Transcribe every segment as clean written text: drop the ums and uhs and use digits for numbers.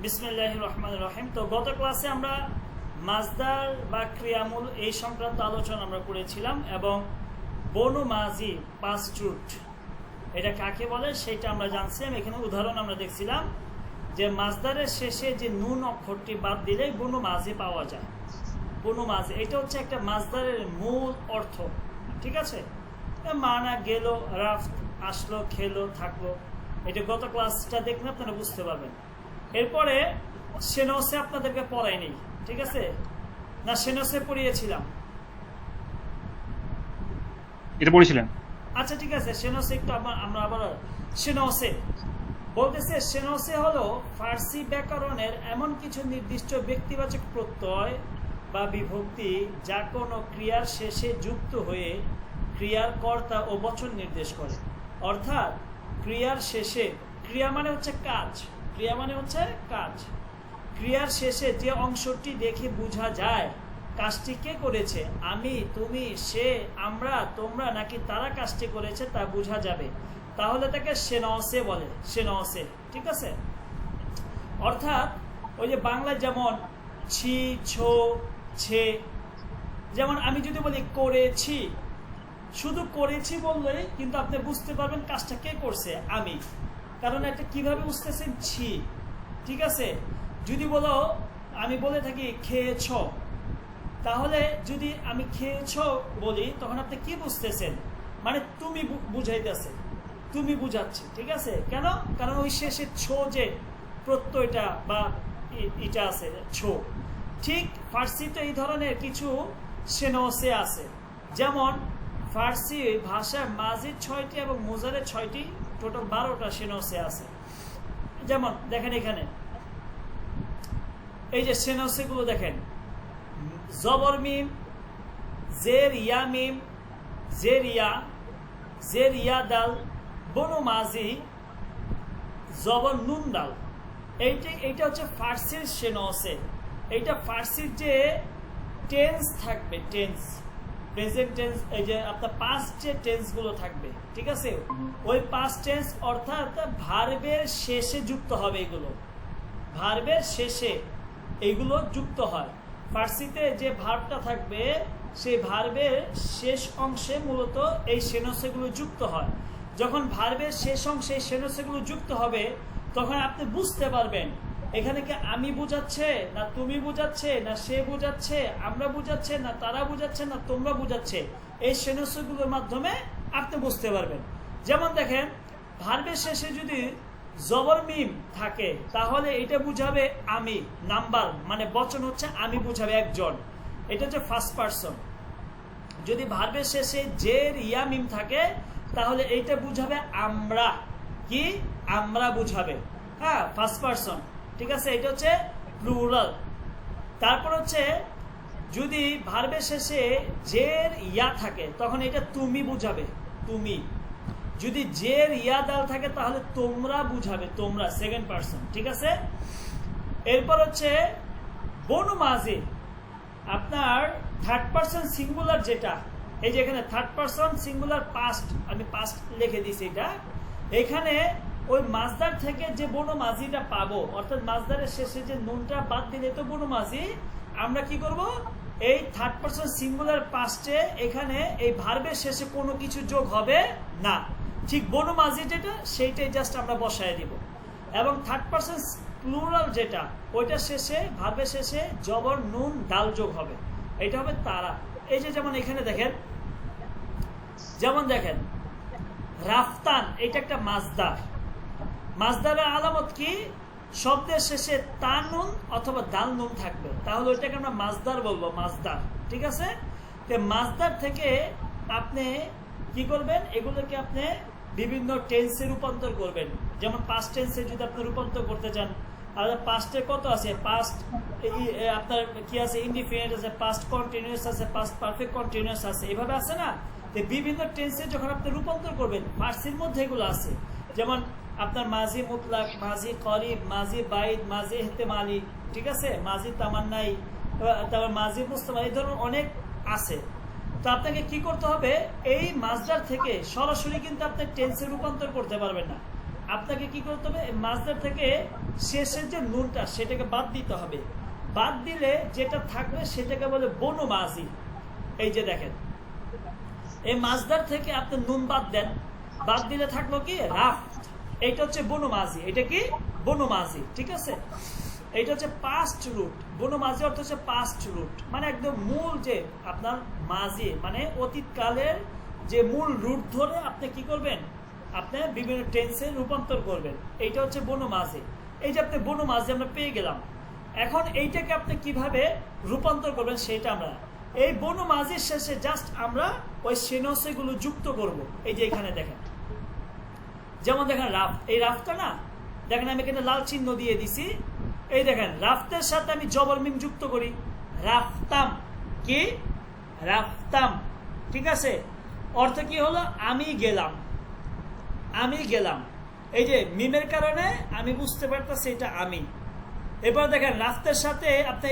বিসমিল্লাহির রহমানির রহিম। তো গত ক্লাসে আমরা মাজদার বা ক্রিয়ামূল এই সংক্রান্ত আলোচনা আমরা করেছিলাম এবং বনু মাজি পাস্ট রুট এটা কাকে বলে সেটা আমরা জানছিলাম। এখানে উদাহরণ আমরা দেখছিলাম যে মাজদারের শেষে যে নুন অক্ষরটি বাদ দিলে বনু মাজি পাওয়া যায়। বনু মাজি এটা হচ্ছে একটা মাজদারের মূল অর্থ, ঠিক আছে। মানা গেল, রাফ আসলো, খেলো, থাকলো। এটা গত ক্লাসটা দেখলে আপনারা বুঝতে পারবেন। এরপরে সেনসে আপনাদেরকে পড়াইনি, ঠিক আছে না? সেনসে পড়িয়েছিলাম, এটা পড়েছিলেন। আচ্ছা ঠিক আছে। সেনসে একটু আমরা আবার সেনসে বলতেছে। সেনসে হলো ফার্সি ব্যাকরণের এমন কিছু নির্দিষ্ট ব্যক্তিবাচক প্রত্যয় বা বিভক্তি যা কোনো ক্রিয়ার শেষে যুক্ত হয়ে ক্রিয়ার কর্তা ও বচন নির্দেশ করে। অর্থাৎ ক্রিয়ার শেষে, ক্রিয়া মানে হচ্ছে কাজ, ক্রিয়া মানে হচ্ছে কাজ, ক্রিয়ার শেষে যে অংশটি দেখে বোঝা যায় কাজটি কে করেছে, আমি, তুমি, সে, আমরা, তোমরা নাকি তারা কাজটি করেছে তা বোঝা যাবে, তাহলে তাকে সেনসে বলে। সেনসে, ঠিক আছে। অর্থাৎ ওই যে বাংলায় যেমন ছি, ছো, ছে, যেমন আমি যদি বলি করেছি, শুধু করেছি বললেই কিন্তু আপনি বুঝতে পারবেন কাজটা কে করছে, আমি। কারণ এটা কিভাবে বুঝতেছেন, ছি, ঠিক আছে। যদি বলো, আমি বলে থাকি খেয়েছ, তাহলে যদি আমি খেয়েছ বলি তখন আপনি কি বুঝতেছেন, মানে তুমি বুঝাইতেছে, তুমি বুঝাচ্ছে, ঠিক আছে। কেন? কারণ ওই শেষে ছো যে প্রত্যয়টা বা এটা আছে, ছো। ঠিক ফার্সিতে এই ধরনের কিছু সেনসে আছে। যেমন ফার্সি ভাষায় মাজির 6টি এবং মুজারের 6টি, টোটাল 12টা সেনসে আছে। যেমন দেখেন এখানে এই যে সেনসে গুলো দেখেন, জবর মিম, জের ইয়া মিম, জের ইয়া দাল, বনু মাজি, জবর নুন দাল। এইটা হচ্ছে ফার্সির সেনসে। এইটা ফার্সির যে টেন্স থাকবে, টেন্স, প্রেজেন্ট টেন্স, এই যে আপনার পাস্ট যে টেন্স গুলো থাকবে, ঠিক আছে, ওই পাস্ট টেন্স অর্থাৎ ভার্বের শেষে যুক্ত হবে। এগুলো ভার্বের শেষে এইগুলো যুক্ত হয়। ফার্সিতে যে ভার্বটা থাকবে সেই ভার্বের শেষ অংশে মূলত এই সেনসেগুলো যুক্ত হয়। যখন ভার্বের শেষ অংশে এই সেনসেগুলো যুক্ত হবে তখন আপনি বুঝতে পারবেন এখানে কি আমি বুঝাচ্ছে না তুমি বুঝাচ্ছে না সে বুঝাচ্ছে, আমরা বুঝাচ্ছে না তারা বুঝাচ্ছে না তোমরা বুঝাচ্ছে। এই সেনসগুলোর মাধ্যমে আপনি বুঝতে পারবেন। যেমন দেখেন, ভার্বের শেষে যদি জবর মিম থাকে তাহলে এটা বুঝাবে আমি, নাম্বার মানে বচন হচ্ছে আমি বুঝাবে, একজন। এটা হচ্ছে ফার্স্ট পারসন। যদি ভার্বের শেষে জের ইয়া মিম থাকে তাহলে এইটা বুঝাবে আমরা, কি আমরা বুঝাবে, হ্যাঁ, ফার্স্ট পারসন, ঠিক আছে। এটা হচ্ছে প্লুরাল। তারপর হচ্ছে যদি ভার্বের শেষে জের ইয়া থাকে তখন এটা তুমি বুঝাবে, তুমি। যদি জের ইয়া দাল থাকে তাহলে তোমরা বুঝাবে, তোমরা, সেকেন্ড পারসন, ঠিক আছে। এরপর হচ্ছে বনু মাজি, আপনার থার্ড পারসন সিঙ্গুলার, যেটা এই যে এখানে থার্ড পারসন সিঙ্গুলার পাস্ট, আমি পাস্ট লিখে দিয়েছি এটা। এখানে ওই মাজদার থেকে যে বনু মাজিটা পাবো, অর্থাৎ মাজদারের শেষে যে নুনটা বাদ দিলে তো বনু মাজি, আমরা কি করব, এই থার্ড পারসন সিঙ্গুলার পাস্টে এখানে এই ভার্বের শেষে কোনো কিছু যোগ হবে না। ঠিক বনু মাজি যেটা সেইটাই জাস্ট আমরা বসায় দিব। এবং থার্ড পারসন প্লুরাল যেটা, ওইটা শেষে, ভার্বের শেষে জবর নুন ডাল যোগ হবে, এটা হবে তারা। এই যে যেমন এখানে দেখেন, যেমন দেখেন রাফতান, এটা একটা মাজদার। মাজদারের আলামত কি? শব্দের শেষে তা নুন অথবা দাল নুন থাকবে, তাহলে ওইটাকে আমরা মাজদার বলবো, মাজদার, ঠিক আছে। তো মাজদার থেকে আপনি কি করবেন, এগুলোকে আপনি বিভিন্ন টেন্সে রূপান্তর করবেন। যেমন পাস্ট টেন্সে যদি আপনি রূপান্তর করতে চান, আর পাস্টে কত আছে, পাস্ট আপনার কি আছে, ইনডিফিনিট আছে, পাস্ট কন্টিনিউয়াস আছে, পাস্ট পারফেক্ট কন্টিনিউয়াস আছে, এভাবে আছে না। তো বিভিন্ন টেন্সে যখন আপনি রূপান্তর করবেন, ফার্সির মধ্যে এগুলো আছে। যেমন আপনার মাজি মুতলাক, মাজি করিব, মাজি বাইদ, মাজি ইহতেমালি, ঠিক আছে, মাজি তামান্নাই, তারপর মাজি মুস্তামাল, এই ধরনের অনেক আছে। তো আপনাকে কি করতে হবে, এই মাজদার থেকে সরাসরি কিন্তু আপনি টেন্সে রূপান্তর করতে পারবেন না। আপনাকে কি করতে হবে, মাছদার থেকে শেষের যে নুনটা সেটাকে বাদ দিতে হবে। বাদ দিলে যেটা থাকবে সেটাকে বলে বনু মাজি। এই যে দেখেন, এই মাছদার থেকে আপনি নুন বাদ দেন, বাদ দিলে থাকলো কি রাফত। এইটা হচ্ছে বনু মাজি, এটা কি বনু মাজি, ঠিক আছে। এটা হচ্ছে পাস্ট রুট। বনু মাজি অর্থ হচ্ছে পাস্ট রুট, মানে একদম মূল যে আপনার মাজি মানে অতীতকালের যে মূল রুট ধরে আপনি কি করবেন, আপনি বিভিন্ন টেন্সে রূপান্তর করবেন। এইটা হচ্ছে বনু মাজি। এই যে আপনি বনু মাজি আমরা পেয়ে গেলাম, এখন এইটাকে আপনি কিভাবে রূপান্তর করবেন সেটা আমরা এই বনু মাজির শেষে জাস্ট আমরা ওই সেনসে গুলো যুক্ত করব। এই যে এখানে দেখেন, যেমন দেখেন রাফ, এই রাফটা না দেখেন আমি এখানে লাল চিহ্ন দিয়ে দিছি। এই দেখেন রাফতের সাথে আমি জবর মিম যুক্ত করি, রাফতাম, কি রাফতাম, ঠিক আছে। অর্থ কি হলো, আমি গেলাম, আমি গেলাম। এই যে মিমের কারণে আমি বুঝতে পারতেছি এটা আমি। এবার দেখেন রাফতের সাথে আপনি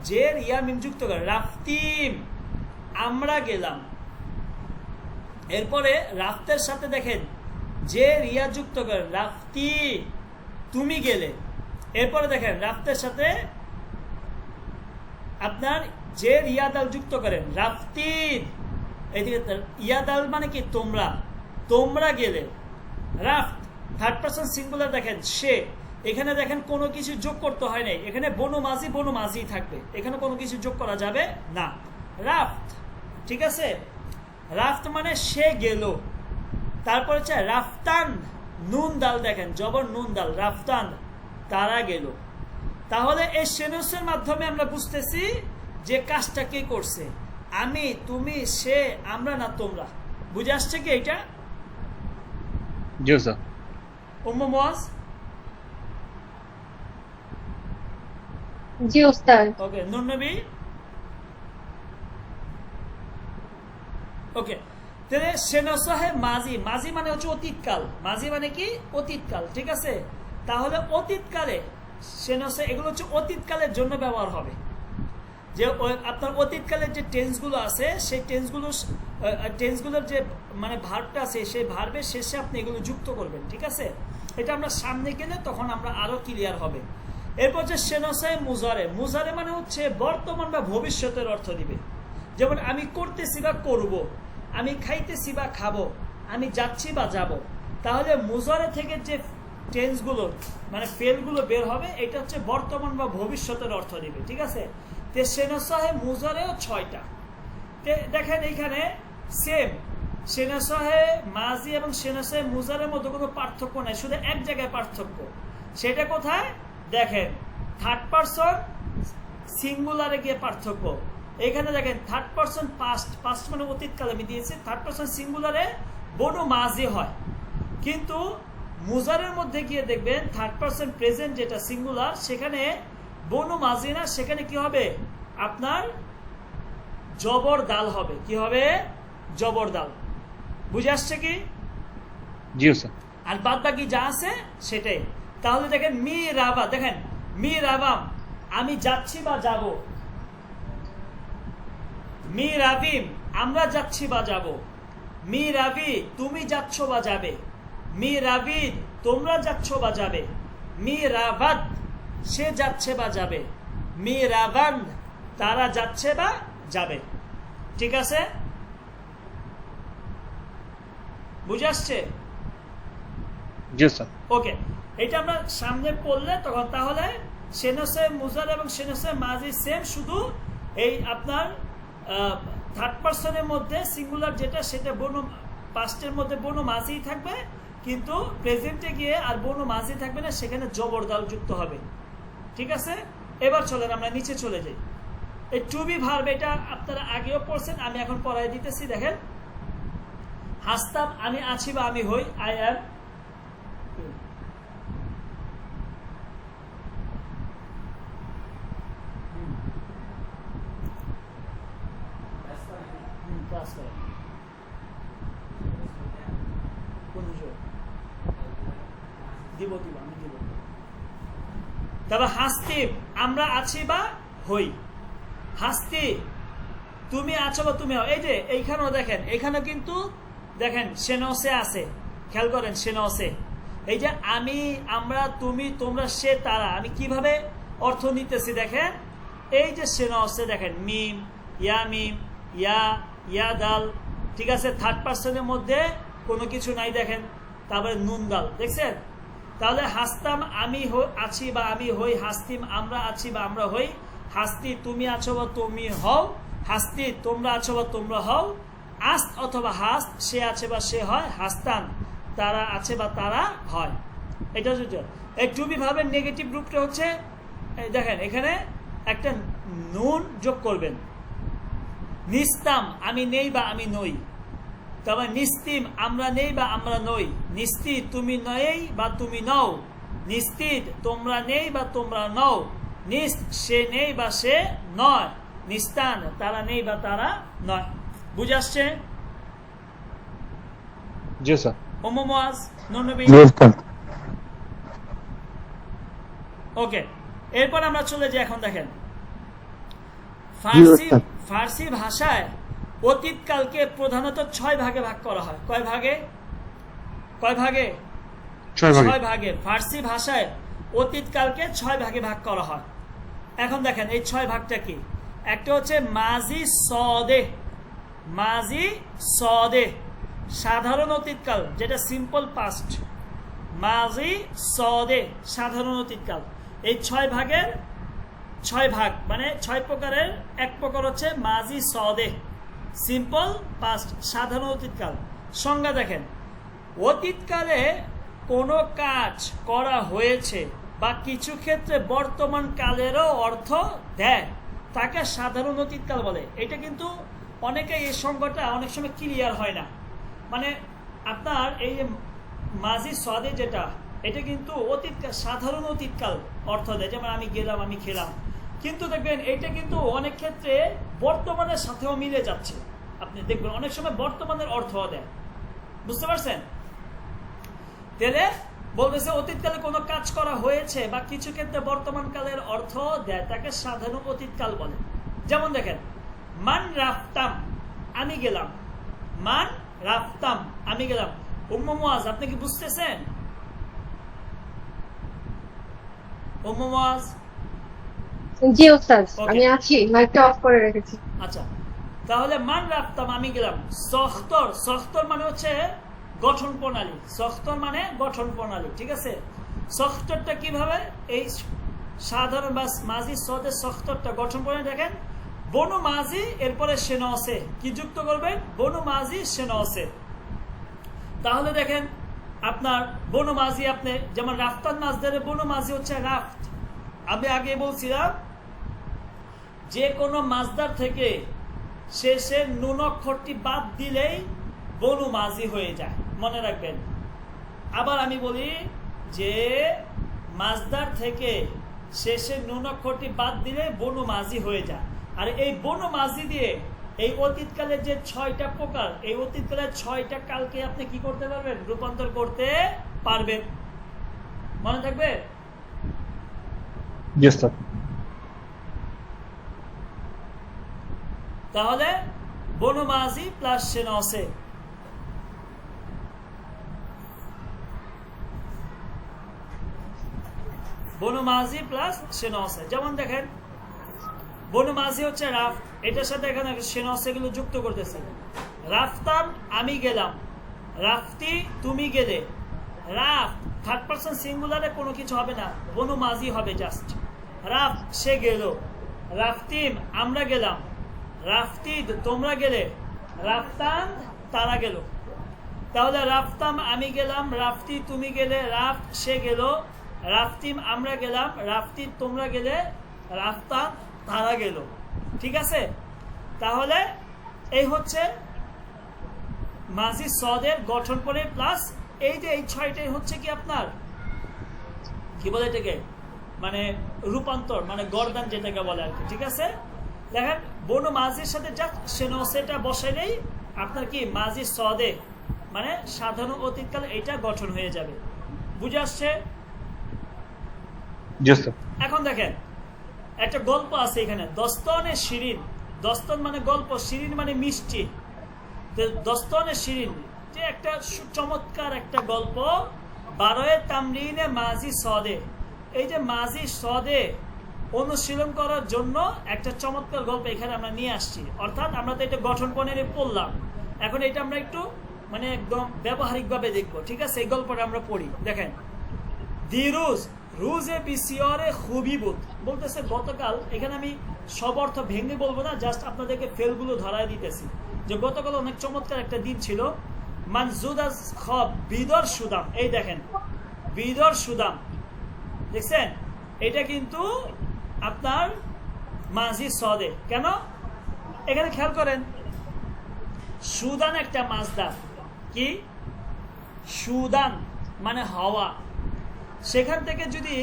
জের ইয়া মিম যুক্ত করেন, রাফতিম, আমরা গেলাম। এরপরে রাফতের সাথে দেখেন যে রিয়া যুক্ত করেন, রাফতি, তুমি গেলে। এরপরে দেখেন রাফতের সাথে আপনার যে রিয়াদাল যুক্ত করেন, রাফতির। এদিকে ইয়াদাল মানে কি তোমরা, তোমরা গেলে। রাফত থার্ড পারসন সিঙ্গুলার, দেখেন সে, এখানে দেখেন কোনো কিছু যোগ করতে হয় নাই, এখানে বনু মাজি থাকবে, এখানে কোনো কিছু যোগ করা যাবে না। রাফত, ঠিক আছে। রাফত মানে সে গেল। তারপর হচ্ছে রাফতান, নুন দাল, দেখেন জবর নুন দাল, রাফতান, তারা গেল। তাহলে এই সেনসের মাধ্যমে আমরা বুঝতেছি যে কাজটা কে করছে, আমি, তুমি, সে, আমরা না তোমরা। বুঝে আসছে কি এটা? জি স্যার। উম্মু মুয়াজ, জি ওস্তাদ। ওকে। নূর নবী, ওকে। তাহলে সেনসহে মাজি, মাজি মানে হচ্ছে অতীতকাল, মাজি মানে কি অতীতকাল, ঠিক আছে। তাহলে অতীতকালে সেনসে এগুলো হচ্ছে অতীতকালের জন্য ব্যবহার হবে। যে আপনার অতীতকালের যে টেন্সগুলো আছে সেই টেন্সগুলোর যে মানে ভার্বটা আছে সেই ভার্বের শেষে আপনি এগুলো যুক্ত করবেন, ঠিক আছে। এটা আমরা সামনে গেলে তখন আমরা আরো ক্লিয়ার হবে। এরপর যে সেনসে মুজারে, মুজারে মানে হচ্ছে বর্তমান বা ভবিষ্যতের অর্থ দিবে। যেমন আমি করতেছি বা করব, আমি খাইতেছি বা খাবো, আমি যাচ্ছি বা যাব। তাহলে মুজারে থেকে যে টেন্সগুলো মানে ফেলগুলো বের হবে এটা হচ্ছে বর্তমান বা ভবিষ্যতের অর্থ দিবে, ঠিক আছে। তে সেনসহে মুজারেও 6টা। দেখেন এইখানে সেম সেনসহে মাজি এবং সেনসহে মুজারের মধ্যে কোনো পার্থক্য নাই, শুধু এক জায়গায় পার্থক্য। সেটা কোথায় দেখেন, থার্ড পারসন সিঙ্গুলারে গিয়ে পার্থক্য। এখানে দেখেন থার্ড পারসন পাস্ট, পাস্ট মানে অতীতকাল আমি দিয়েছি, থার্ড পারসন সিঙ্গুলারে বনু মাজি হয়। কিন্তু মুজারের মধ্যে গিয়ে দেখবেন থার্ড পারসন প্রেজেন্ট যেটা সিঙ্গুলার, সেখানে বনু মাজি না, সেখানে কি হবে আপনার জবর দাল হবে। কি হবে? জবর দাল। বুঝে আসছে কি? জি স্যার। আর বাদ বাকি যা আছে সেটাই। তাহলে দেখেন মি রাবা, দেখেন মি রাবাম, আমি যাচ্ছি বা যাব। মি রাবিম, আমরা যাচ্ছি বা যাব। মি রাবি, তুমি যাচ্ছ বা যাবে। মি রাবিদ, তোমরা যাচ্ছ বা যাবে। মি রাবাদ, সে যাচ্ছে বা যাবে। মি রাবান, তারা যাচ্ছে বা যাবে। ঠিক আছে? বুঝে আসছে? জি স্যার। ওকে, এটা আমরা সামনে পড়লে তখন তাহলে সেনসে মুজার এবং সেনসে মাজি সেম, শুধু এই আপনার থার্ড পারসনের মধ্যে সিঙ্গুলার যেটা সেটা বনু পাস্টের মধ্যে বনু মাঝি থাকবে, কিন্তু প্রেজেন্টে গিয়ে আর বনু মাঝি থাকবে না, সেখানে জবরদাল যুক্ত হবে। ঠিক আছে? এবার চলেন আমরা নিচে চলে যাই। এই টু বি ভার্ব এটা আপনারা আগেও পড়ছেন, আমি এখন পড়াই দিতেছি। দেখেন, হাসতাম, আমি আছি বা আমি হই, আই অ্যাম। তবে হাসতি, আমরা আছি বা হই। হাসতি, তুমি আছো বা তুমি হও। এই যে এইখানেও দেখেন, এইখানেও কিন্তু দেখেন সেনসে আছে, খেয়াল করেন সেনসে। এই যে আমি, আমরা, তুমি, তোমরা, সে, তারা, আমি কিভাবে অর্থ নিতেছি দেখেন। এই যে সে নসে দেখেন মিম, ইয়া দাল, ঠিক আছে, থার্ড পার্সনের মধ্যে কোনো কিছু নাই দেখেন, তারপরে নুন দাল দেখছেন। তাহলে হাসতাম আমি আছি বা আমি হই, হাসতিম আমরা আছি বা আমরা হই, হাসতি তুমি আছো বা তুমি হও, হাসতি তোমরা আছো বা তোমরা হও, আস্ত অথবা হাস্ত সে আছে বা সে হয়, হাসতান তারা আছে বা তারা হয়। এটা হচ্ছে এই টু বি ভার্বের নেগেটিভ রূপটা হচ্ছে দেখেন এখানে একটা নুন যোগ করবেন। নিস্তাম আমি নেই বা আমি নই, তবে নিস্তিম আমরা নেই বা আমরা নই, নিস্তিত তুমি নেই বা তুমি নও, নিস্তিত তোমরা নেই বা তোমরা নও, নিস্ত সে নেই বা সে নয়, নিস্তান তারা নেই বা তারা নয়। বুঝে আসছে? জি স্যার। ওমোমাজ ননবী। ওকে, এরপর আমরা চলে যাই। এখন দেখেন ফার্সি ভাষায় অতীতকালকে প্রধানত 6 ভাগে ভাগ করা হয়। কয় ভাগে? 6 ভাগে। ফার্সি ভাষায় অতীতকালকে 6 ভাগে ভাগ করা হয়। এখন দেখেন এই 6 ভাগটা কি। একটা হচ্ছে মাজি সদে, সাধারণ অতীতকাল, যেটা সিম্পল পাস্ট। মাজি সদে সাধারণ অতীতকাল। এই 6 ভাগের 6 ভাগ মানে 6 প্রকারের এক প্রকার হচ্ছে মাজি সদে, সিম্পল পাস্ট, সাধারণ অতীতকাল। সংজ্ঞা দেখেন, অতীতকালে কোনো কাজ করা হয়েছে বা কিছু ক্ষেত্রে বর্তমান কালেরও অর্থ দেয়, তাকে সাধারণ অতীতকাল বলে। এটা কিন্তু অনেকে এই সংজ্ঞাটা অনেক সময় ক্লিয়ার হয় না। মানে আপনার এই যে মাজি সদে যেটা, এটা কিন্তু অতীতকাল, সাধারণ অতীতকাল অর্থ দেয়। যেমন আমি গেলাম, আমি খেলাম, কিন্তু দেখবেন এটা কিন্তু অনেক ক্ষেত্রে বর্তমানের সাথেও মিলে যাচ্ছে। আপনি দেখবেন অনেক সময় বর্তমানের অর্থ দেয়। বুঝতে পারছেন? তাহলে বলতেছে অতীতকালে কোনো কাজ করা হয়েছে বা কিছু ক্ষেত্রে বর্তমান কালের অর্থ দেয়, তাকে সাধারণ অতীতকাল বলে। যেমন দেখেন মান রাফতাম আমি গেলাম, মান রাফতাম আমি গেলাম। উম্মু মুআজ আপনি কি বুঝতেছেন? উম্মু মুআজ? জি ওস্তাদ, আমি আছি, মাইকটা অফ করে রেখেছি। আচ্ছা, তাহলে মান রাফতাম আমি গেলাম। সখতর মানে হচ্ছে গঠন প্রণালী, সখতর মানে গঠন প্রণালী, ঠিক আছে। সখতরটা কিভাবে, এই সাধারণ বা মাজি সদের সখতরটা গঠন প্রণালী দেখেন। বনু মাজি এরপরে সেনসে কি যুক্ত করবেন? বনু মাজি সেনসে। তাহলে দেখেন আপনার বনু মাজি, আপনি যেমন রাফতান মাজদারে বনু মাজি হচ্ছে রাফত। আমি আগে বলছিলাম যে কোনো মাজদার থেকে শেষের নুন অক্ষরটি বাদ দিলেই বনু মাজি হয়ে যায়, মনে রাখবেন। আবার আমি বলি যে মাজদার থেকে শেষের নুন অক্ষরটি বাদ দিলে বনু মাজি হয়ে যায়। আর এই বনু মাজি দিয়ে এই অতীতকালের যে 6টা প্রকার, এই অতীতকালের 6টা কালকে আপনি কি করতে পারবেন? রূপান্তর করতে পারবেন। মনে থাকবে? তাহলে বনু মাজি প্লাস সেনসে। বনু মাজি প্লাস সেনসে। যেমন দেখেন বনু মাজি হচ্ছে রাফ, এটার সাথে এখানে সেনসে গুলো যুক্ত করতেছে। রাফতাম আমি গেলাম, রাফতি তুমি গেলে, রাফ থার্ড পারসন সিঙ্গুলারে কোনো কিছু হবে না, বনু মাজি হবে জাস্ট। রাফ সে গেল, রাফতিম আমরা গেলাম, রাফতিদ তোমরা গেলে, রাফতান তারা গেল। তাহলে রাফতাম আমি গেলাম, রাফতি তুমি গেলে, রাফ সে গেল, রাফতিম আমরা গেলাম, রাফতিদ তোমরা গেলে, রাফতান তারা গেল। ঠিক আছে? তাহলে এই হচ্ছে মাজি সদের গঠন করে প্লাস এই যে এই 6টাই হচ্ছে কি আপনার কি বলে এটাকে, মানে রূপান্তর, মানে গর্দান যেটাকে বলে আর কি। ঠিক আছে? দেখেন বনু মাজির সাথে যা সেটা বসাইলেই আপনার কি মাজি সদে মানে সাধারণ অতীতকাল এইটা গঠন হয়ে যাবে। বুঝে আসছে? এখন দেখেন একটা গল্প আছে এখানে, দস্তনে শিরিন। দস্তন মানে গল্প, শিরিন মানে মিষ্টি। দস্তনে শিরিন যে একটা চমৎকার একটা গল্প বারোয়ে তামরিনে মাজি সদে, এই যে মাজি সদে অনুশীলন করার জন্য একটা চমৎকার গল্প এখানে আমরা নিয়ে আসছি। অর্থাৎ আমরা তো এটা গঠন প্রণালী পড়লাম, এখন এটা আমরা একটু মানে একদম ব্যবহারিকভাবে দেখবো। ঠিক আছে, এই গল্পটা আমরা পড়ি। দেখেন, দিরুজ রুজে বিসিয়রে খুবই বলতেছে গতকাল, এখানে আমি সব অর্থ ভেঙে বলবো না, জাস্ট আপনাদেরকে ফেলগুলো ধরায় দিতেছি যে গতকাল অনেক চমৎকার একটা দিন ছিল। মানজুদাস খব বিদর সুদাম, এই দেখেন বিদর সুদাম, দেখছেন এটা কিন্তু আপনার মাঝি সদে। কেন? এখানে খেয়াল করেন, সুদান একটা মাছদার, কি সুদান মানে হাওয়া, সেখান থেকে যদি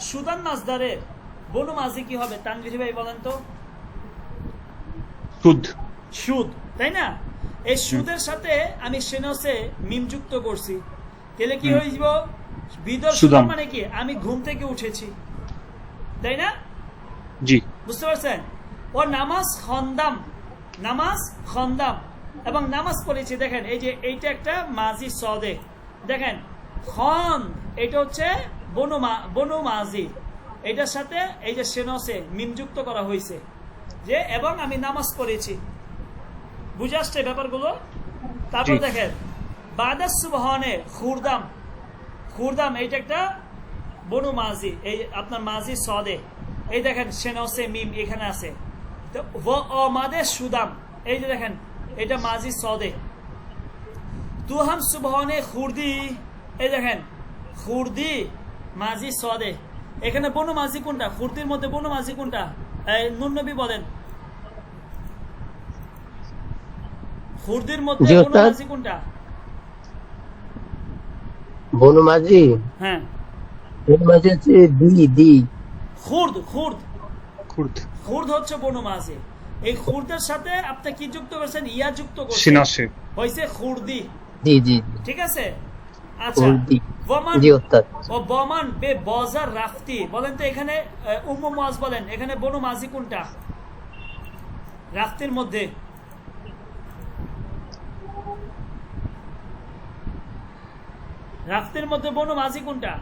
সুদান মাছদারের বনু মাঝি কি হবে তানভীর ভাই বলেন তো? সুদ। সুদ, তাই না? এই সুদের সাথে আমি সেনসে মিম যুক্ত করছি, তাহলে কি হয়ে যাব? বিদর সুদাম মানে কি আমি ঘুম থেকে উঠেছি, তাই না? জি, বুঝতে পারছেন? ও নামাজ খন্দাম, নামাজ খন্দাম এবং নামাজ পড়েছি। দেখেন এই যে এইটা একটা মাজি সদে, দেখেন খন এটা হচ্ছে বনু মাজি, এটার সাথে এই যে সেনসে মিম যুক্ত করা হয়েছে যে এবং আমি নামাজ পড়েছি। বুঝে আসছে ব্যাপারগুলো? তারপর দেখেন বাদাস সুবহানে খুরদাম, খুরদাম এইটা একটা বনু মাজি, এই আপনার মাজি সদে, এই দেখেন সেনসে মিম এখানে আছে। তো ও মাদে সুদাম, এই যে দেখেন এটা মাজি সদে। তুহাম সুবহানে খুরদি, এই দেখেন খুরদি মাজি সদে। এখানে বনু মাজি কোনটা? খুরদির মধ্যে বনু মাজি কোনটা? নূর নবী বলেন, খুরদির মধ্যে বনু মাজি কোনটা? বনু মাঝি, হ্যাঁ বনু মাঝি হচ্ছে দি খুরদ, খুরদ খুর্দ। খুরদ হচ্ছে বনু মাঝি। এই খুরদের সাথে আপনি কি যুক্ত করছেন? ইয়া যুক্ত করছেন, সিনাসে হইছে খুরদি। জি ঠিক আছে, আচ্ছা। খুরদি, বমান জি ওস্তাদ। ও বমান বে বজার রাফতি, বলেন তো এখানে উম্মু মুআজ বলেন এখানে বনু মাঝি কোনটা রাফতির মধ্যে? রাফতির মধ্যে বনু মাঝি কোনটা?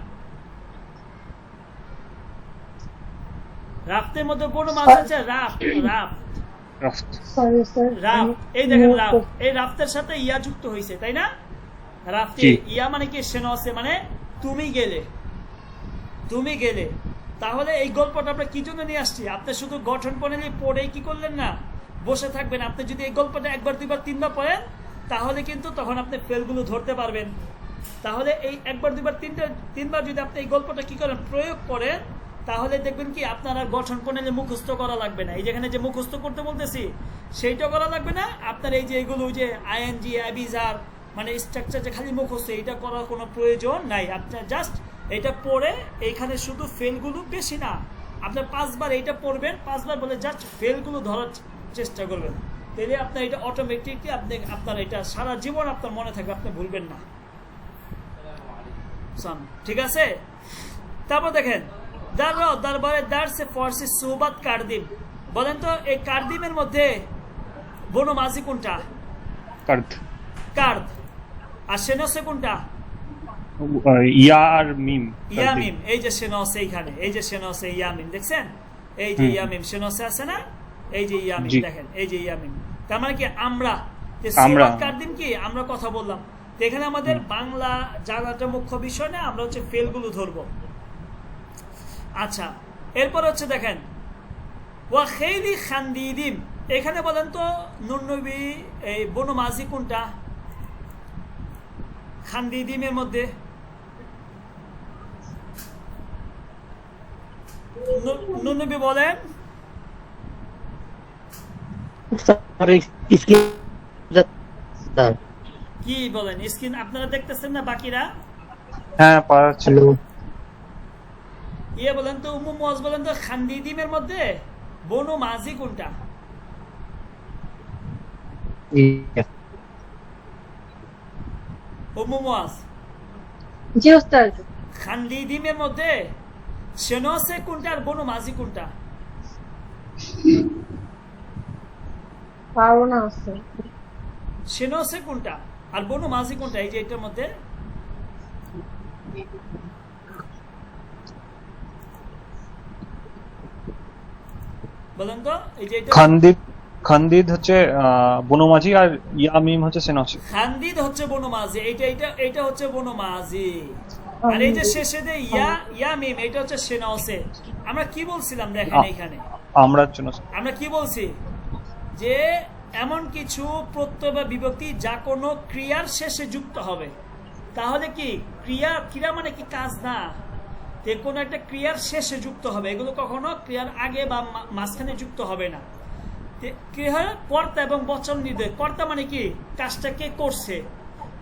রাফতের মধ্যে বনু মাঝি হচ্ছে রাফত, রাফত, রাফত। Sorry sir, রাফত। এই দেখেন রাফত, এই রাফতের সাথে ইয়া যুক্ত হয়েছে, তাই না? রাফতি জি। ইয়া মানে কি? সেনসে মানে তুমি গেলে, তুমি গেলে। তাহলে এই গল্পটা আমরা কি জন্য নিয়ে আসছি? আপনি শুধু গঠন প্রণালী পড়েই কি করলেন না, বসে থাকবেন। আপনি যদি এই গল্পটা একবার দুইবার তিনবার পড়েন তাহলে কিন্তু তখন আপনি ফেলগুলো ধরতে পারবেন। তাহলে এই একবার দুইবার তিনবার যদি আপনি এই গল্পটা কি করেন, প্রয়োগ করেন, তাহলে দেখবেন কি আপনার আর গঠন প্রণালী মুখস্থ করা লাগবে না। এই যেখানে যে মুখস্থ করতে বলতেছি সেইটা করা লাগবে না আপনার। এই যে এগুলো ওই যে আইএনজি অ্যাবিজার মানে স্ট্রাকচার যে খালি মুখস্থ, এটা করার কোনো প্রয়োজন নাই। আপনার জাস্ট এটা পড়ে এইখানে শুধু ফেলগুলো, বেশি না, আপনার 5 বার এইটা পড়বেন, 5 বার বলে জাস্ট ফেলগুলো ধরার চেষ্টা করবেন, তাহলে আপনার এটা অটোমেটিকলি আপনার এটা সারা জীবন আপনার মনে থাকবে, আপনি ভুলবেন না। ঠিক আছে? তারপর দেখেন দরবারে দারসে ফারসি সুহবাত কারদিম, বলেন তো এই কারদিমের মধ্যে বনু মাঝি কোনটা? কার্দ। কার্দ। আর সেনসে কোনটা? ইয়া আর মিম। ইয়ামিম, এই যে সেনসে, এইখানে এই যে সেনসে ইয়ামিম, দেখছেন এই যে ইয়ামিম সেনসে আছে না, এই যে ইয়ামিম, দেখেন এই যে ইয়ামিম। তার মানে কি আমরা সুহবাত কারদিম কি আমরা কথা বললাম। তো এখানে আমাদের বাংলা জানাটা মুখ্য বিষয় না, আমরা হচ্ছে ফেলগুলো ধরবো। আচ্ছা, এরপর হচ্ছে দেখেন ওয়া খেইলি খান্দিদিম, এখানে বলেন তো নূর নবী এই বনু মাঝি কোনটা খান্দিদিমের মধ্যে? নূর নবী বলেন। কি বলেন? স্ক্রিন আপনারা দেখতেছেন না বাকিরা? হ্যাঁ পাচ্ছি। ইয়ে বলেন তো, উম্মু মুআজ বলেন তো খান্দিদিমের মধ্যে বনু মাঝি কোনটা? উম্মু মুআজ, জি ওস্তাদ। খান্দিদিমের মধ্যে সেনসে কোনটা আর বনু মাঝি কোনটা? পারবো না আছে। সেনসে কোনটা আর বনু মাঝি কোনটা? এই যে এটার মধ্যে বলেন তো এই যে এটা খান্দিদ খান্দিদ হচ্ছে বনমাঝি আর ইয়ামিম হচ্ছে সেনাসে। খান্দিদ হচ্ছে বনমাঝি, এটা হচ্ছে বনমাঝি। আর এই যে শেষে যে ইয়ামিম এটা হচ্ছে সেনাসে। আমরা কি বলছিলাম দেখেন এখানে আমরার জন্য আমরা কি বলছি যে এমন কিছু প্রত্যয় বা বিভক্তি যা কোনো ক্রিয়ার শেষে যুক্ত হবে। তাহলে কি ক্রিয়া মানে কি কাজ না, যে কোনো একটা ক্রিয়ার শেষে যুক্ত হবে, এগুলো কখনো ক্রিয়ার আগে বা মাঝখানে যুক্ত হবে না। ক্রিয়া কর্তা এবং বচন নির্দেশ। কর্তা মানে কি কাজটা কে করছে,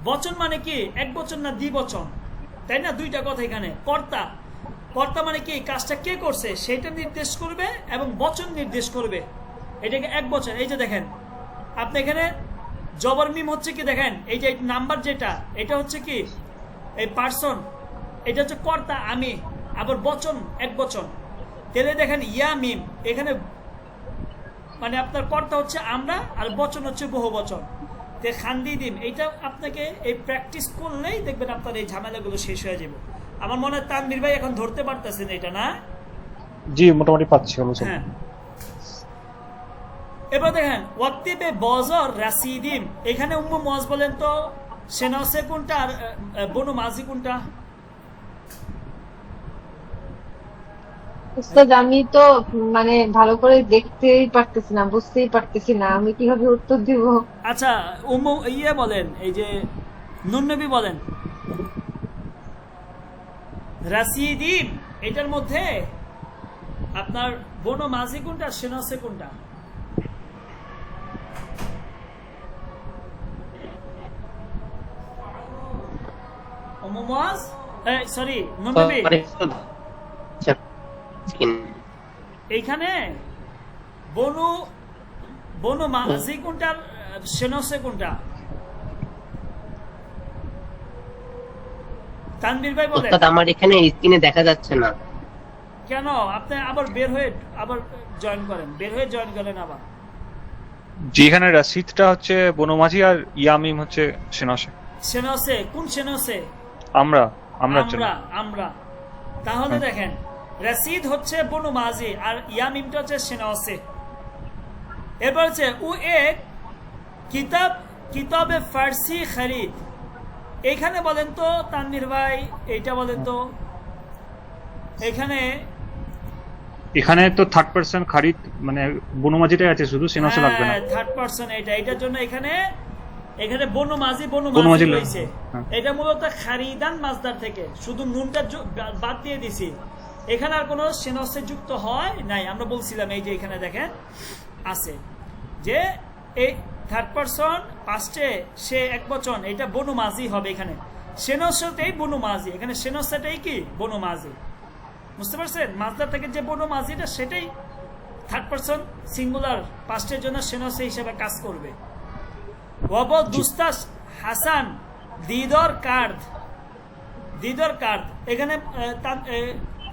বচন মানে কি এক বচন না দ্বিবচন, তাই না? দুইটা কথা এখানে। কর্তা মানে কি কাজটা কে করছে সেটা নির্দেশ করবে এবং বচন নির্দেশ করবে, এটাকে এক বচন। এই যে দেখেন আপনি এখানে জবর মিম হচ্ছে কি দেখেন, এই যে নাম্বার যেটা এটা হচ্ছে কি এই পার্সন, এটা হচ্ছে কর্তা আমি, আবার বচন এক বচন। তাহলে দেখেন ইয়া মিম এখানে মানে আপনার কর্তা হচ্ছে আমরা আর বচন হচ্ছে বহু বচন। তে খান্দিদিম এইটা আপনাকে এই প্র্যাকটিস করলেই দেখবেন আপনার এই ঝামেলাগুলো শেষ হয়ে যাবে। আমার মনে হয় তানভীর ভাই এখন ধরতে পারতেছেন এটা, না? জি মোটামুটি পাচ্ছি। হ্যাঁ, এবার দেখেন ওয়াক্তিবে বজর রাসিদিম, এখানে উম্মু মজ বলেন তো সেনাসে কোনটা আর বনু মাঝি কোনটা? উস্তাদ আমি তো মানে ভালো করে দেখতেই পারতেছি না, বুঝতেই পারতেছি না, আমি কিভাবে উত্তর দিব? আচ্ছা উম্মু বলেন, এই যে নুন নবী বলেন রাসিদিম এটার মধ্যে আপনার বনু মাঝি কোনটা সেনাসে কোনটা? সরি নবী এইখানে বনু মাঝি কোনটা সেনসে কোনটা? তানভীর ভাই বলেন। আমার এখানে স্ক্রিনে দেখা যাচ্ছে না কেন? আপনি আবার বের হয়ে জয়েন করেন আবার। যেখানে রাশিদটা হচ্ছে বনমাঝি আর ইয়ামিম হচ্ছে সেনাসে। সেনসে কোন সেনসে? আমরা তাহলে দেখেন রাশিদ হচ্ছে বনু মাঝি আর ইয়ামিমটা হচ্ছে সেনসে। এরপর হচ্ছে ও এক কিতাবে ফার্সি খরিদ, এইখানে বলেন তো তানভীর ভাই এইটা বলেন তো। এখানে তো থার্ড পারসন খারিদ মানে বনমাঝিটাই আছে, শুধু সেনাসে লাগবে না। থার্ড পারসন এটার জন্য এখানে বনু মাঝি রয়েছে। এটা মূলত খারিদান মাজদার থেকে, শুধু নুনটা বাদ দিয়ে দিছি, এখানে আর কোনো সেনসে যুক্ত হয় নাই। আমরা বলছিলাম এই যে এখানে দেখেন আছে যে এই থার্ড পারসন পাস্টে সে এক বচন, এটা বনু মাঝি হবে। এখানে সেনসটাই বনু মাঝি, এখানে সেনসটাই কি বনু মাঝি, বুঝতে পারছেন? মাজদার থেকে যে বনু মাঝিটা সেটাই থার্ড পারসন সিঙ্গুলার পাস্টের জন্য সেনসে হিসেবে কাজ করবে। ওয়াবল দুস্তাস হাসান দিদর কার্ড এখানে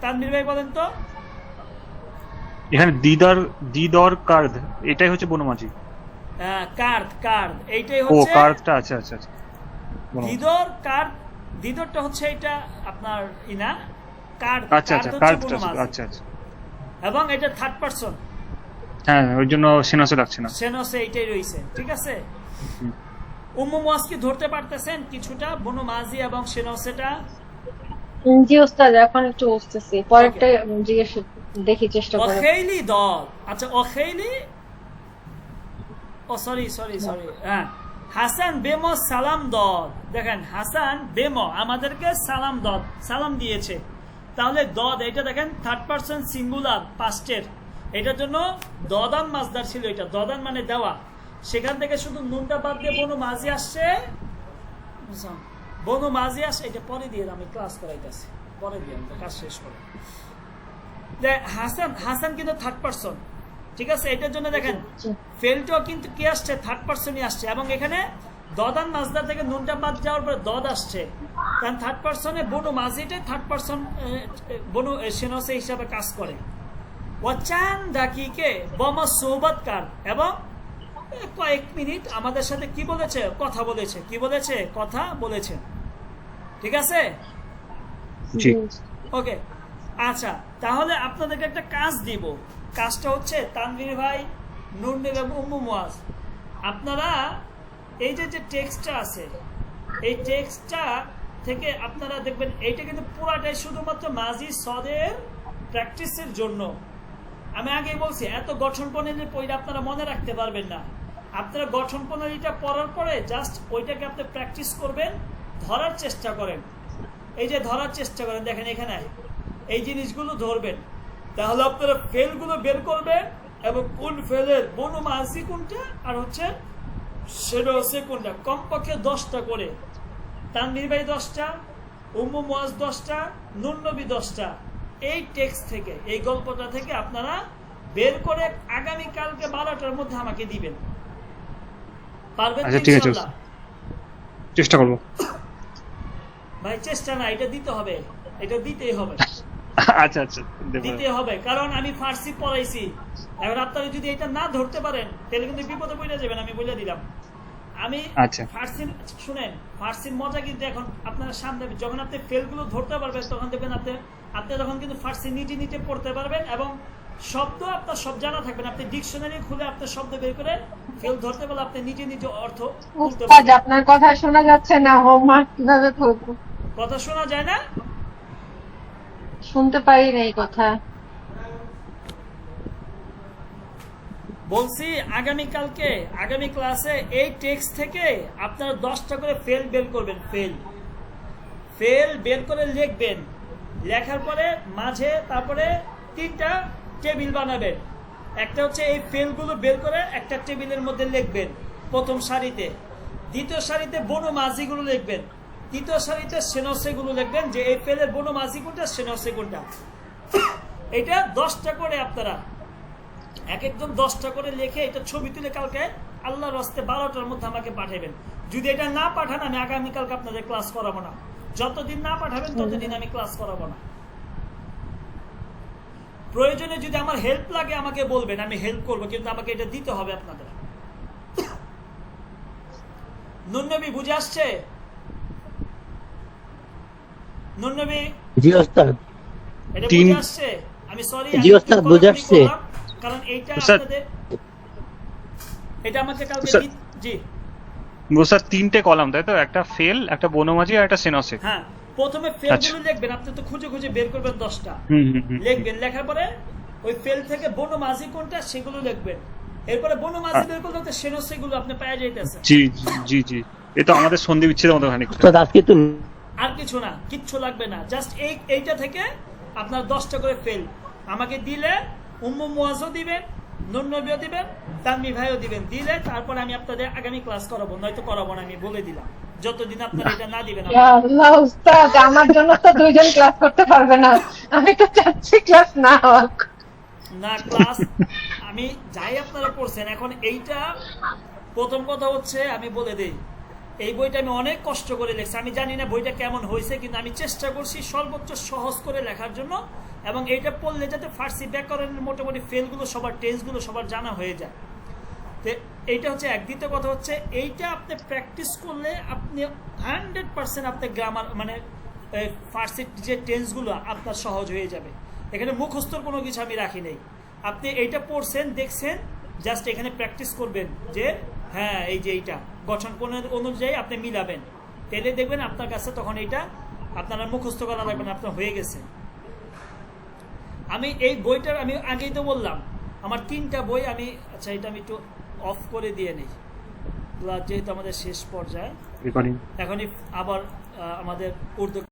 তানভীর ভাই বলেন তো। এখানে দিদর কার্ড এটাই হচ্ছে বনমাঝি। কার্ড এইটাই হচ্ছে কার্ডটা। আচ্ছা দিদরটা হচ্ছে এটা আপনার ইনা কার্ড। আচ্ছা এবং এটা থার্ড পারসন। হ্যাঁ, ওই জন্য সেনসে লাগছে না, সেনসে এইটাই রয়েছে। ঠিক আছে, উম্মু মুয়াজ কি ধরতে পারতেছেন কিছুটা বনু মাঝি এবং সেনসেটা? জি ওস্তাদ, এখন একটু বুঝতেছি, পরেরটা জিজ্ঞেস দেখি চেষ্টা করে। অখেইলি দল, আচ্ছা অখেইলি, ও সরি হ্যাঁ, হাসান বেমো সালাম দল। দেখেন হাসান বেমো আমাদেরকে সালাম দিয়েছে। তাহলে দদ এটা দেখেন থার্ড পারসন সিঙ্গুলার পাস্টের, এটার জন্য দদান মাজদার ছিল। এটা দদান মানে দেওয়া, সেখান থেকে শুধু নুনটা বাদ দিয়ে বনু মাঝি আসছে। এটা পরে দিয়ে আমি ক্লাস করাইতেছি, পরে দিয়ে কাজ শেষ করে। হাসান কিন্তু থার্ড পারসন, ঠিক আছে? এটার জন্য দেখেন ফেলটাও কিন্তু কি আসছে, থার্ড পারসনই আসছে। এবং এখানে দদান মাজদার থেকে নুনটা বাদ যাওয়ার পরে দদ আসছে, কারণ থার্ড পারসনে বনু মাঝিটাই থার্ড পারসন বনু সেনসে হিসাবে কাজ করে। ওয়াচান দাকিকে বমা সোহবতকার, এবং কয়েক মিনিট আমাদের সাথে কথা বলেছে। ঠিক আছে, জি। ওকে, আচ্ছা, তাহলে আপনাদেরকে একটা কাজ দিব। কাজটা হচ্ছে তানভীর ভাই, নুরনীল এবং উম্মু মুয়াজ, আপনারা এই যে টেক্সটটা আছে, এই টেক্সটটা থেকে আপনারা দেখবেন এইটা কিন্তু পুরাটাই শুধুমাত্র মাজি সদের প্র্যাকটিসের জন্য। আমি আগেই বলছি, এত গঠন প্রণালী পড়ে আপনারা মনে রাখতে পারবেন না। আপনারা গঠন প্রণালীটা পড়ার পরে জাস্ট ওইটাকে আপনি প্র্যাকটিস করবেন, ধরার চেষ্টা করেন। এই যে ধরার চেষ্টা করেন, দেখেন এখানে এই জিনিসগুলো ধরবেন, তাহলে আপনারা ফেলগুলো বের করবেন এবং কোন ফেলের বনু মাঝি কোনটা আর হচ্ছে সেটা হচ্ছে কোনটা। কমপক্ষে 10টা করে, তানভীর ভাই 10টা, উম্মু মুয়াজ 10টা, নূর নবী 10টা। এই টেক্সট থেকে, এই গল্পটা থেকে আপনারা বের করে আগামীকালকে 12টার মধ্যে আমাকে দিবেন। পারবেন? আচ্ছা, ঠিক আছে, ইনশাআল্লাহ? চেষ্টা করবো। ভাই চেষ্টা না, এটা দিতে হবে, এটা দিতেই হবে, আচ্ছা আচ্ছা, দিতে হবে, কারণ আমি ফার্সি পড়াইছি। এখন আপনারা যদি এটা না ধরতে পারেন তাহলে কিন্তু বিপদে পড়ে যাবেন, আমি বলে দিলাম। আমি আচ্ছা। ফার্সি শুনেন, ফার্সির মজা কিন্তু এখন আপনারা সামনে, যখন আপনি ফেলগুলো ধরতে পারবেন তখন দেখবেন আপনি তখন কিন্তু ফার্সি নিজে নিজে পড়তে পারবেন এবং শব্দ আপনার সব জানা থাকবেন। আপনি ডিকশনারি খুলে আপনার শব্দ বের করে ফেল ধরতে পারলে আপনি নিজে নিজে অর্থ বলতে উস্তাদ, পারবেন। আপনার কথা শোনা যাচ্ছে না, হোমওয়ার্ক কিভাবে করবো? কথা শোনা যায় না? শুনতে পারি না এই কথা। বলছি আগামীকালকে, আগামী ক্লাসে এই টেক্সট থেকে আপনারা 10টা করে ফেল বের করবেন। ফেল বের করে লিখবেন, লেখার পরে মাঝে তারপরে 3টা টেবিল বানাবেন। একটা হচ্ছে এই ফেলগুলো বের করে একটা টেবিলের মধ্যে লিখবেন প্রথম সারিতে, দ্বিতীয় সারিতে বনু মাঝিগুলো লিখবেন, তৃতীয় সারিতে সেনসেগুলো লিখবেন, যে এই ফেলের বনু মাঝি কোনটা, সেনসে কোনটা। এটা 10টা করে আপনারা এক একজন 10টা করে লিখে এটা ছবি তুলে কালকে আল্লাহর রাস্তে 12টার মধ্যে আমাকে পাঠাবেন। যদি এটা না পাঠান আমি আগামীকালকে আপনাদের ক্লাস করাবো না। যতদিন না পাঠাবেন ততদিন আমি ক্লাস করাবো না। প্রয়োজনে যদি আমার হেল্প লাগে আমাকে বলবেন, আমি হেল্প করবো, কিন্তু আমাকে এটা দিতে হবে আপনাদের। নূর নবী বুঝে আসছে? নূর নবী জি ওস্তাদ। এটা বুঝে আসছে? আমি সরি, জি ওস্তাদ, বুঝে আসছে। কারণ এইটা ওস্তাদ, আপনাদের, এটা আমাকে কালকে ওস্তাদ, জি স্যার 3টে কলাম তাই তো? একটা ফেল, একটা বনমাঝি আর একটা সেনসে। হ্যাঁ, প্রথমে ফেলগুলো লিখবেন, আপনি তো খুঁজে খুঁজে বের করবেন 10টা লিখবেন। লেখার পরে ওই ফেল থেকে বনু মাঝি কোনটা সেগুলো লিখবেন। এরপরে বনু মাঝি বের করলে তো সেগুলো আপনি পেয়ে যাইতেছেন। জি জি জি, এ তো আমাদের সন্ধি বিচ্ছেদের মতো খানিকটা। ওস্তাদ আজকে তো আর কিছু না, কিচ্ছু লাগবে না, জাস্ট এইটা থেকে আপনার 10টা করে ফেল আমাকে দিলে, উম্মু মুয়াজও দিবেন, নূর নবীও দিবেন, তানভীর ভাইও দিবেন, দিলে তারপরে আমি আপনাদের আগামী ক্লাস করাবো, নয়তো করাবো না, আমি বলে দিলাম। যতদিন আপনারা এটা না দিবেন। ইয়া আল্লাহ, উস্তাদ আমার জন্য তো 2 জন ক্লাস করতে পারবে না, আমি তো চাচ্ছি ক্লাস না হোক। না, ক্লাস আমি যাই আপনারা পড়ছেন। এখন এইটা প্রথম কথা হচ্ছে আমি বলে দেই, এই বইটা আমি অনেক কষ্ট করে লিখছি। আমি জানি না বইটা কেমন হয়েছে, কিন্তু আমি চেষ্টা করছি সর্বোচ্চ সহজ করে লেখার জন্য, এবং এইটা পড়লে যাতে ফার্সি ব্যাকরণের মোটামুটি ফেলগুলো সবার, টেন্সগুলো সবার জানা হয়ে যায়। তো এইটা হচ্ছে এক। দ্বিতীয় কথা হচ্ছে এইটা আপনি প্র্যাকটিস করলে আপনি 100% আপনি গ্রামার মানে ফার্সির যে টেন্সগুলো আপনার সহজ হয়ে যাবে। এখানে মুখস্থর কোনো কিছু আমি রাখি নেই। আপনি এইটা পড়ছেন, দেখছেন, জাস্ট এখানে প্র্যাকটিস করবেন যে হ্যাঁ এই যে এইটা গঠন কোন অনুযায়ী আপনি মিলাবেন, তাহলে দেখবেন আপনার কাছে তখন এইটা আপনারা মুখস্থ করা লাগবে না, আপনার হয়ে গেছে। আমি এই বইটার, আমি আগেই তো বললাম আমার 3টা বই আমি, আচ্ছা এটা আমি একটু অফ করে দিয়ে নিই, যেহেতু আমাদের শেষ পর্যায়ে। এখনই আবার আমাদের উর্দু